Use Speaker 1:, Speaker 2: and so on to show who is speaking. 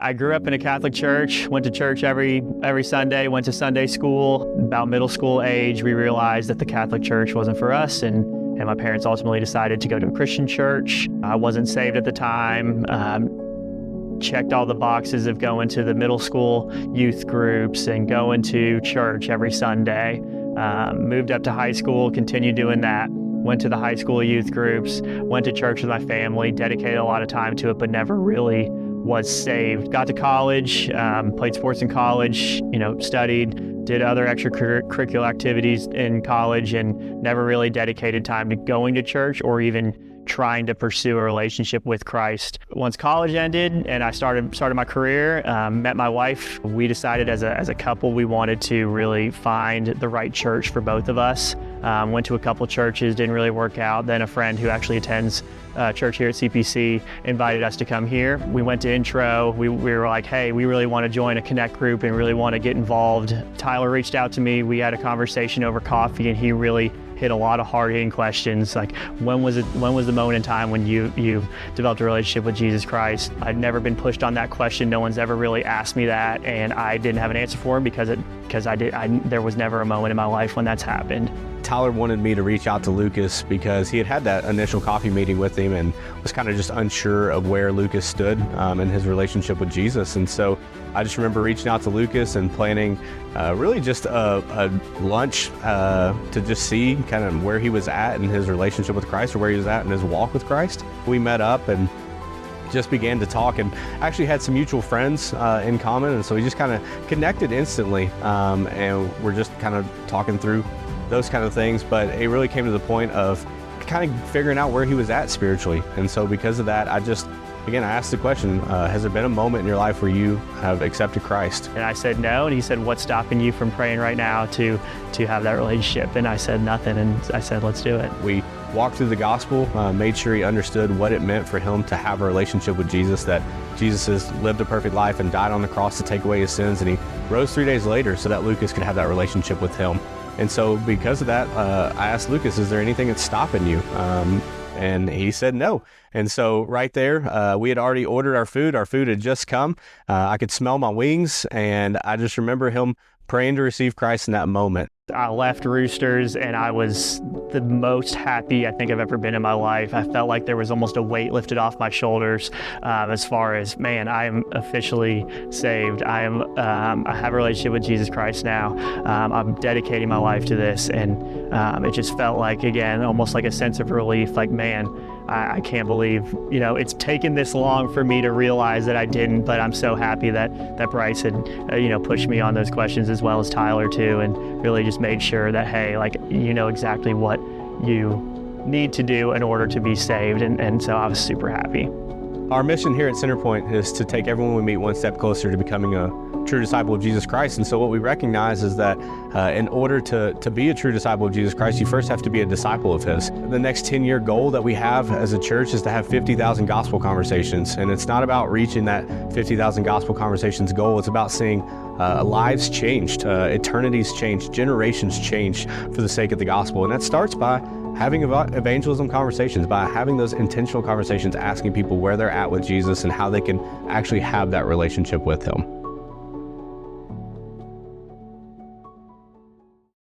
Speaker 1: I grew up in a Catholic church, went to church every Sunday, went to Sunday school. About middle school age, we realized that the Catholic church wasn't for us, and my parents ultimately decided to go to a Christian church. I wasn't saved at the time. Checked all the boxes of going to the middle school youth groups and going to church every Sunday. Moved up to high school, continued doing that. Went to the high school youth groups, went to church with my family, dedicated a lot of time to it, but never really was saved. Got to college, played sports in college, studied, did other extracurricular activities in college, and never really dedicated time to going to church or even trying to pursue a relationship with Christ. Once college ended and I started my career, met my wife, we decided as a couple we wanted to really find the right church for both of us. Went to a couple churches, didn't really work out. Then a friend who actually attends church here at CPC invited us to come here. We went to intro. We were like, hey, we really want to join a Connect group and really want to get involved. Tyler reached out to me. We had a conversation over coffee, and he really hit a lot of hard-hitting questions, like when was the moment in time when you developed a relationship with Jesus Christ? I'd never been pushed on that question. No one's ever really asked me that, and I didn't have an answer for him because there was never a moment in my life when that's happened.
Speaker 2: Tyler wanted me to reach out to Lucas because he had that initial coffee meeting with him and was kind of just unsure of where Lucas stood in his relationship with Jesus. And so I just remember reaching out to Lucas and planning really just a lunch to just see kind of where he was at in his relationship with Christ, or where he was at in his walk with Christ. We met up and just began to talk, and actually had some mutual friends in common, and so we just kind of connected instantly, and we're just kind of talking through those kind of things. But it really came to the point of kind of figuring out where he was at spiritually. And so because of that, I asked the question, has there been a moment in your life where you have accepted Christ?
Speaker 1: And I said no, and he said, what's stopping you from praying right now to have that relationship? And I said nothing, and I said, let's do it.
Speaker 2: We walked through the gospel, made sure he understood what it meant for him to have a relationship with Jesus, that Jesus has lived a perfect life and died on the cross to take away his sins, and he rose 3 days later so that Lucas could have that relationship with him. And so because of that, I asked Lucas, is there anything that's stopping you? And he said no. And so right there, we had already ordered our food. Our food had just come. I could smell my wings, and I just remember him praying to receive Christ in that moment.
Speaker 1: I left Roosters, and I was the most happy I think I've ever been in my life. I felt like there was almost a weight lifted off my shoulders as far as, man, I am officially saved. I have a relationship with Jesus Christ now. I'm dedicating my life to this, and it just felt like, again, almost like a sense of relief, like, man, I can't believe, it's taken this long for me to realize that I didn't, but I'm so happy that Bryce had, pushed me on those questions, as well as Tyler too, and really just made sure that, hey, like, exactly what you need to do in order to be saved. And so I was super happy.
Speaker 2: Our mission here at Centerpoint is to take everyone we meet one step closer to becoming a true disciple of Jesus Christ. And so what we recognize is that in order to be a true disciple of Jesus Christ, you first have to be a disciple of his. The next 10-year goal that we have as a church is to have 50,000 gospel conversations. And it's not about reaching that 50,000 gospel conversations goal. It's about seeing lives changed, eternities changed, generations changed for the sake of the gospel. And that starts by having evangelism conversations, by having those intentional conversations, asking people where they're at with Jesus and how they can actually have that relationship with him.